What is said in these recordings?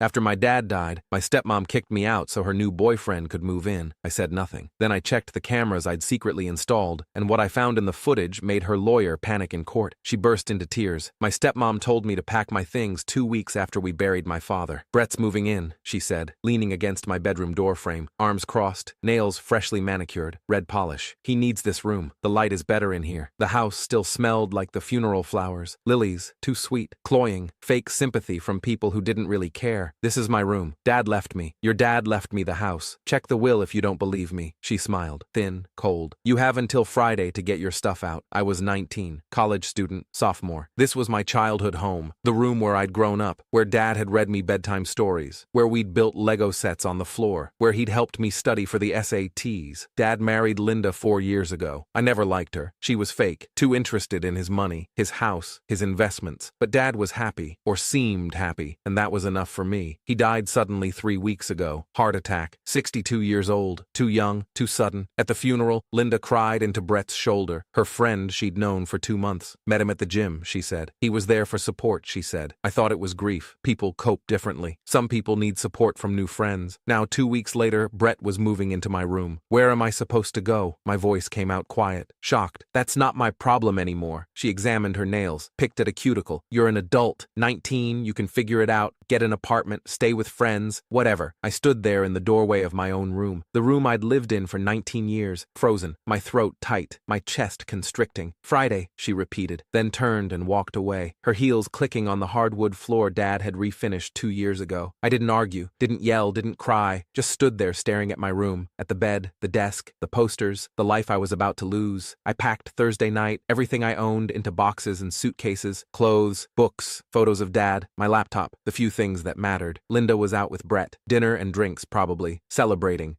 After my dad died, my stepmom kicked me out so her new boyfriend could move in. I said nothing. Then I checked the cameras I'd secretly installed, and what I found in the footage made her lawyer panic in court. She burst into tears. My stepmom told me to pack my things 2 weeks after we buried my father. Brett's moving in, she said, leaning against my bedroom door frame, arms crossed, nails freshly manicured, red polish. He needs this room. The light is better in here. The house still smelled like the funeral flowers. Lilies, too sweet, cloying, fake sympathy from people who didn't really care. This is my room. Dad left me. Your dad left me the house. Check the will if you don't believe me. She smiled, thin, cold. You have until Friday to get your stuff out. I was 19, college student, sophomore. This was my childhood home, the room where I'd grown up, where Dad had read me bedtime stories, where we'd built Lego sets on the floor, where he'd helped me study for the SATs. Dad married Linda 4 years ago. I never liked her. She was fake, too interested in his money, his house, his investments. But Dad was happy, or seemed happy, and that was enough for me. He died suddenly 3 weeks ago. Heart attack, 62 years old, too young, too sudden. At the funeral, Linda cried into Brett's shoulder. Her friend she'd known for 2 months. Met him at the gym, she said. He was there for support, she said. I thought it was grief. People cope differently. Some people need support from new friends. Now 2 weeks later, Brett was moving into my room. Where am I supposed to go? My voice came out quiet, shocked. That's not my problem anymore. She examined her nails, picked at a cuticle. You're an adult, 19, you can figure it out. Get an apartment, stay with friends, whatever. I stood there in the doorway of my own room, the room I'd lived in for 19 years, frozen, my throat tight, my chest constricting. Friday, she repeated, then turned and walked away, her heels clicking on the hardwood floor Dad had refinished 2 years ago. I didn't argue, didn't yell, didn't cry, just stood there staring at my room, at the bed, the desk, the posters, the life I was about to lose. I packed Thursday night, everything I owned into boxes and suitcases, clothes, books, photos of Dad, my laptop, the few things that mattered. Linda was out with Brett, dinner and drinks probably, celebrating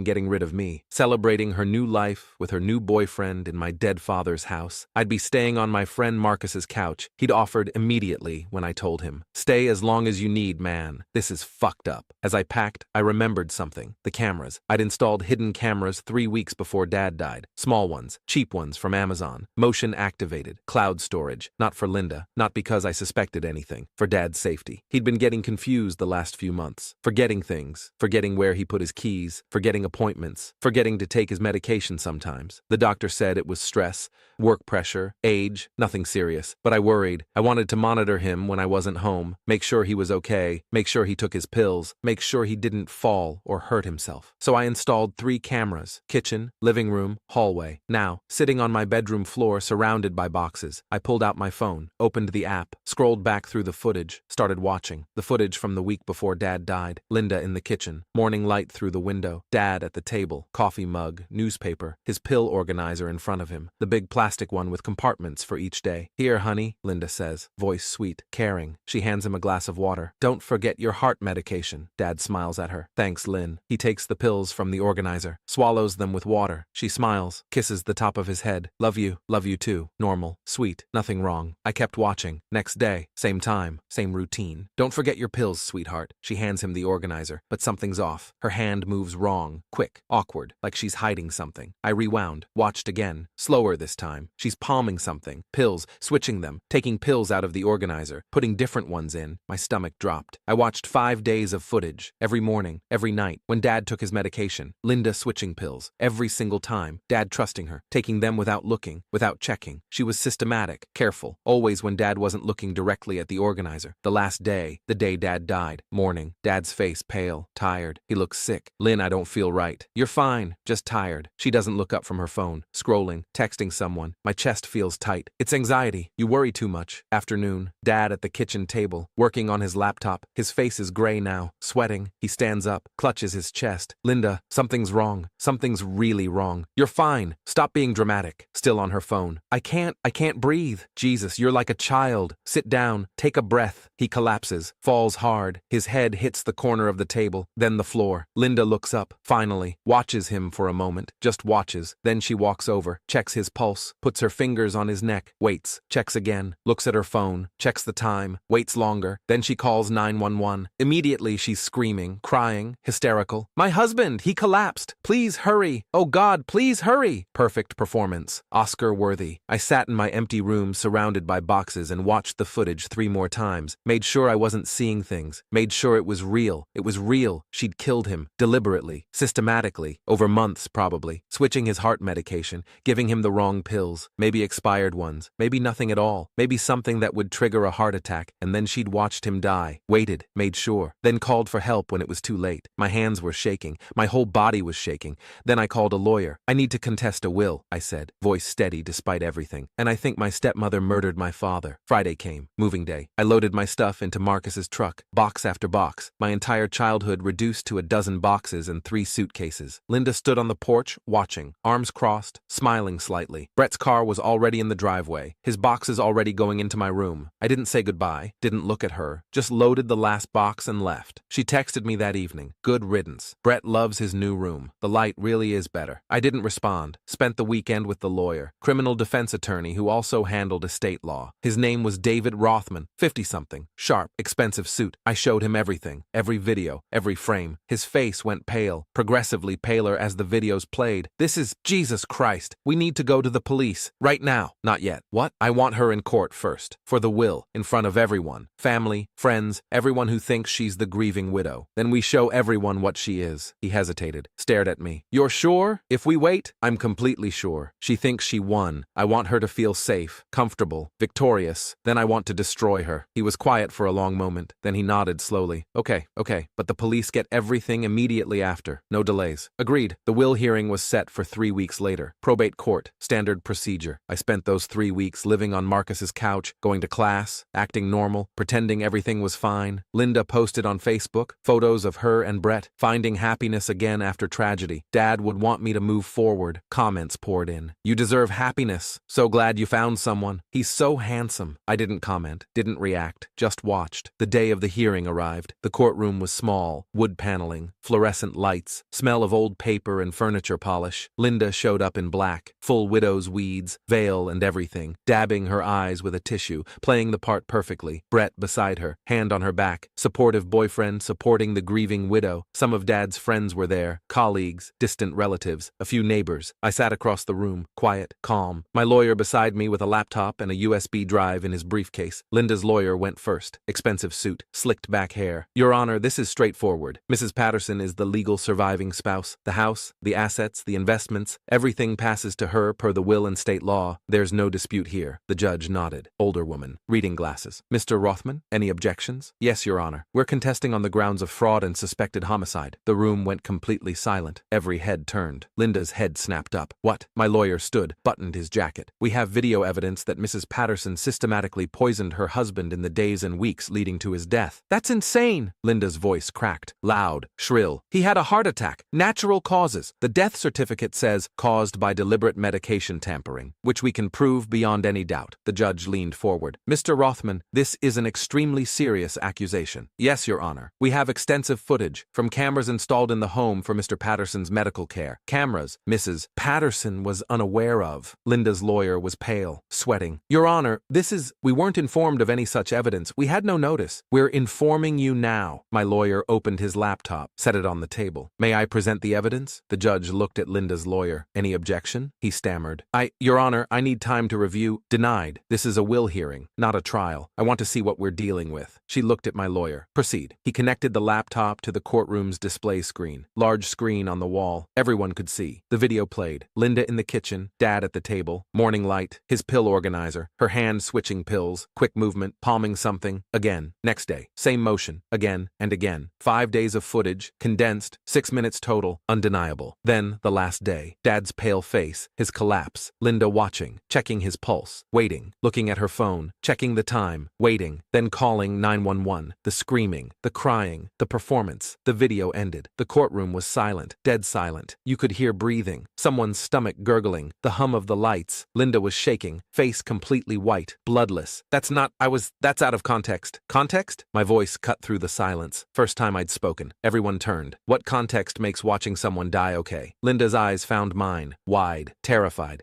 getting rid of me, celebrating her new life with her new boyfriend in my dead father's house. I'd be staying on my friend Marcus's couch. He'd offered immediately when I told him, "Stay as long as you need, man. This is fucked up." As I packed, I remembered something. The cameras. I'd installed hidden cameras 3 weeks before Dad died. Small ones, cheap ones from Amazon. Motion activated, cloud storage. Not for Linda, not because I suspected anything. For Dad's safety. He'd been getting confused the last few months. Forgetting things. Forgetting where he put his keys. Forgetting appointments. Forgetting to take his medication sometimes. The doctor said it was stress, work pressure, age, nothing serious. But I worried. I wanted to monitor him when I wasn't home. Make sure he was okay. Make sure he took his pills. Make sure he didn't fall or hurt himself. So I installed 3 cameras. Kitchen, living room, hallway. Now, sitting on my bedroom floor surrounded by boxes, I pulled out my phone, opened the app, scrolled back through the footage, started watching. The footage from the week before Dad died. Linda in the kitchen, morning light through the window. Dad at the table, coffee mug, newspaper, his pill organizer in front of him, the big plastic one with compartments for each day. "Here, honey," Linda says, voice sweet, caring. She hands him a glass of water. "Don't forget your heart medication." Dad smiles at her. "Thanks, Lynn." He takes the pills from the organizer, swallows them with water. She smiles, kisses the top of his head. Love you too." Normal, sweet, nothing wrong. I kept watching. Next day, same time, same routine. "Don't forget your pills, sweetheart." She hands him the organizer, but something's off. Her hand moves wrong, quick, awkward, like she's hiding something. I rewound, watched again, slower this time. She's palming something, pills, switching them, taking pills out of the organizer, putting different ones in. My stomach dropped. I watched 5 days of footage, every morning, every night, when Dad took his medication. Linda switching pills, every single time. Dad trusting her, taking them without looking, without checking. She was systematic, careful, always when Dad wasn't looking directly at the organizer. The last day, the day Dad died, morning, Dad's face pale, tired. He looks sick. "Lynn, I don't feel right." "You're fine, just tired." She doesn't look up from her phone, scrolling, texting someone. My chest feels tight. "It's anxiety. You worry too much." Afternoon, Dad at the kitchen table, working on his laptop. His face is gray now, sweating. He stands up, clutches his chest. "Linda, something's wrong. Something's really wrong." "You're fine. Stop being dramatic." Still on her phone. I can't breathe." "Jesus, you're like a child. Sit down, take a breath." He collapses, falls hard. His head hits the corner of the table, then the floor. Linda looks up, finally, watches him for a moment, just watches. Then she walks over, checks his pulse, puts her fingers on his neck, waits, checks again, looks at her phone, checks the time, waits longer. Then she calls 911. Immediately she's screaming, crying, hysterical. "My husband, he collapsed. Please hurry. Oh God, please hurry." Perfect performance. Oscar-worthy. I sat in my empty room surrounded by boxes and watched the footage 3 more times, made sure I wasn't seeing things, made sure it was real. It was real. She'd killed him, deliberately, systematically, over months probably, switching his heart medication, giving him the wrong pills, maybe expired ones, maybe nothing at all, maybe something that would trigger a heart attack, and then she'd watched him die, waited, made sure, then called for help when it was too late. My hands were shaking, my whole body was shaking. Then I called a lawyer. I need to contest a will, I said, voice steady despite everything. And I think my stepmother murdered my father. Friday came, moving day. I loaded my stuff into Marcus's truck, box after box, my entire childhood reduced to a dozen boxes and 3 suitcases. Linda stood on the porch, watching, arms crossed, smiling slightly. Brett's car was already in the driveway, his boxes already going into my room. I didn't say goodbye, didn't look at her, just loaded the last box and left. She texted me that evening. Good riddance. Brett loves his new room. The light really is better. I didn't respond. Spent the weekend with the lawyer, criminal defense attorney who also handled estate law. His name was David Rothman, 50-something, sharp, expensive suit. I showed him everything, every video, every frame. His face went pale, progressively paler as the videos played. This is Jesus Christ. We need to go to the police. Right now. Not yet. What? I want her in court first. For the will, in front of everyone. Family, friends, everyone who thinks she's the grieving widow. Then we show everyone what she is. He hesitated, stared at me. You're sure? If we wait? I'm completely sure. She thinks she won. I want her to feel safe, comfortable, victorious. Then I want to destroy her. He was quiet for a long moment. Then he nodded slowly. Okay, but the police get everything immediately after. No delays. Agreed. The will hearing was set for 3 weeks later. Probate court. Standard procedure. I spent those 3 weeks living on Marcus's couch, going to class, acting normal, pretending everything was fine. Linda posted on Facebook photos of her and Brett, finding happiness again after tragedy. Dad would want me to move forward. Comments poured in. You deserve happiness. So glad you found someone. He's so handsome. I didn't comment, didn't react, just watched. The day of the hearing arrived. The courtroom was small, wood paneling, fluorescent lights, smell of old paper and furniture polish. Linda showed up in black, full widow's weeds, veil and everything, dabbing her eyes with a tissue, playing the part perfectly. Brett beside her, hand on her back, supportive boyfriend supporting the grieving widow. Some of Dad's friends were there, colleagues, distant relatives, a few neighbors. I sat across the room, quiet, calm. My lawyer beside me with a laptop and a USB drive in his briefcase. Linda's lawyer went first. Expensive suit, slicked back hair. Your Honor, this is straightforward. Mrs. Patterson is the legal surviving spouse. The house, the assets, the investments, everything passes to her per the will and state law. There's no dispute here. The judge nodded. Older woman, reading glasses. Mr. Rothman, any objections? Yes, Your Honor. We're contesting on the grounds of fraud and suspected homicide. The room went completely silent. Every head turned. Linda's head snapped up. What? My lawyer stood, buttoned his jacket. We have video evidence that Mrs. Patterson systematically poisoned her husband in the days and weeks leading to his death. That's insane! Linda's voice cracked. Loud, shrill. He had a heart attack. Natural causes. The death certificate says caused by deliberate medication tampering, which we can prove beyond any doubt. The judge leaned forward. Mr. Rothman, this is an extremely serious accusation. Yes, Your Honor. We have extensive footage from cameras installed in the home for Mr. Patterson's medical care. Cameras Mrs. Patterson was unaware of. Linda's lawyer was pale, sweating. Your Honor, we weren't informed of any such evidence. We had no notice. We're informing you now. My lawyer opened his laptop, set it on the table. May I present the evidence? The judge looked at Linda's lawyer. Any objection? He stammered. Your Honor, I need time to review. Denied. This is a will hearing, not a trial. I want to see what we're dealing with. She looked at my lawyer. Proceed. He connected the laptop to the courtroom's display screen. Large screen on the wall. Everyone could see. The video played. Linda in the kitchen, Dad at the table, morning light, his pill organizer, her hand switching pills, quick movement, palming something. Again. Next day. Same motion. Again and again. 5 days of footage, condensed, 6 minutes total, undeniable. Then, the last day. Dad's pale face, his collapse, Linda watching, checking his pulse, waiting, looking at her phone, checking the time, waiting, then calling 911, the screaming, the crying, the performance. The video ended. The courtroom was silent, dead silent. You could hear breathing, someone's stomach gurgling, the hum of the lights. Linda was shaking, face completely white, bloodless. That's out of context. Context? My voice cut through the silence. First time I'd spoken. Everyone turned. What context makes watching someone die okay? Linda's eyes found mine, wide, terrified.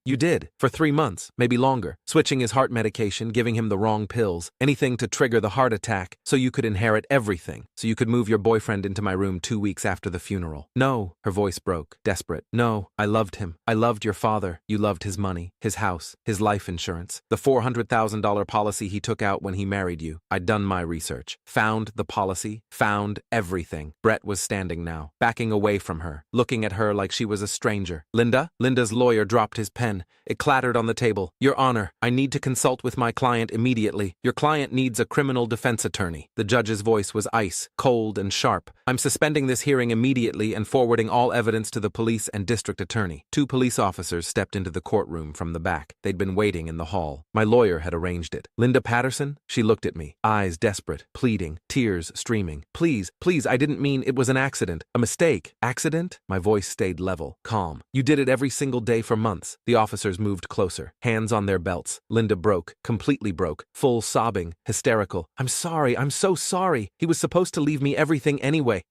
You did. For 3 months, maybe longer. Switching his heart medication, giving him the wrong pills. Anything to trigger the heart attack. So you could inherit everything. So you could move your boyfriend into my room 2 weeks after the funeral. No, her voice broke, desperate. No, I loved him. I loved your father. You loved his money, his house, his life insurance, the $400,000 policy he took out when he married you. I'd done my research. Found the policy. Found everything. Brett was standing now, backing away from her, looking at her like she was a stranger. Linda? Linda's lawyer dropped his pen. It clattered on the table. Your Honor, I need to consult with my client immediately. Your client needs a criminal defense attorney. The judge's voice was ice, cold and sharp. I'm suspending this hearing immediately and forwarding all evidence to the police and district attorney. 2 police officers stepped into the courtroom from the back. They'd been waiting in the hall. My lawyer had arranged it. Linda Patterson? She looked at me, eyes desperate, pleading, tears streaming. Please, please, I didn't mean it was an accident. A mistake. Accident? My voice stayed level, calm. You did it every single day for months. The officers moved closer, hands on their belts. Linda broke, completely broke, full sobbing, hysterical. I'm sorry, I'm so sorry. He was supposed to leave me everything anyway.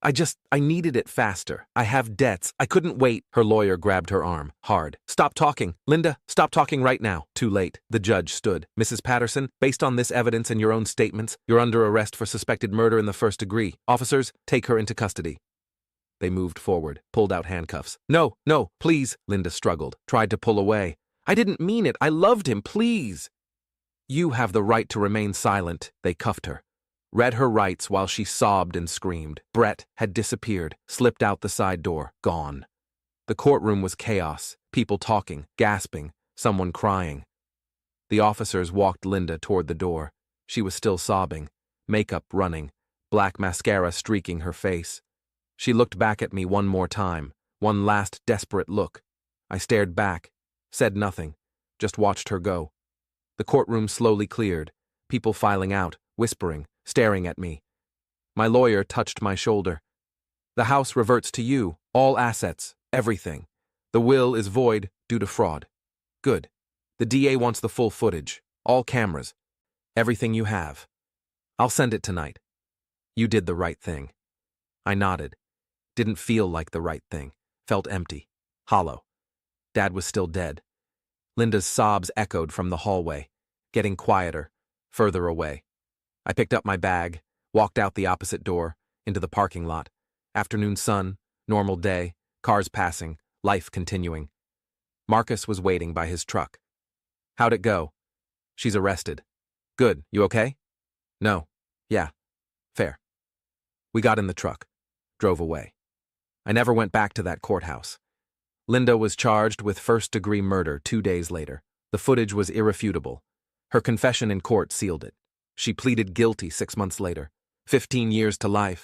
I needed it faster. I have debts. I couldn't wait. Her lawyer grabbed her arm, hard. Stop talking. Linda, stop talking right now. Too late. The judge stood. Mrs. Patterson, based on this evidence and your own statements, you're under arrest for suspected murder in the first degree. Officers, take her into custody. They moved forward, pulled out handcuffs. No, no, please, Linda struggled, tried to pull away. I didn't mean it. I loved him, please. You have the right to remain silent. They cuffed her, read her rights while she sobbed and screamed. Brett had disappeared, slipped out the side door, gone. The courtroom was chaos, people talking, gasping, someone crying. The officers walked Linda toward the door. She was still sobbing, makeup running, black mascara streaking her face. She looked back at me one more time, one last desperate look. I stared back, said nothing, just watched her go. The courtroom slowly cleared, people filing out, whispering, staring at me. My lawyer touched my shoulder. The house reverts to you, all assets, everything. The will is void due to fraud. Good. The DA wants the full footage, all cameras, everything you have. I'll send it tonight. You did the right thing. I nodded. Didn't feel like the right thing. Felt empty, hollow. Dad was still dead. Linda's sobs echoed from the hallway, getting quieter, further away. I picked up my bag, walked out the opposite door, into the parking lot. Afternoon sun, normal day, cars passing, life continuing. Marcus was waiting by his truck. How'd it go? She's arrested. Good, you okay? No. Yeah. Fair. We got in the truck, drove away. I never went back to that courthouse. Linda was charged with first-degree murder 2 days later. The footage was irrefutable. Her confession in court sealed it. She pleaded guilty 6 months later. 15 years to life.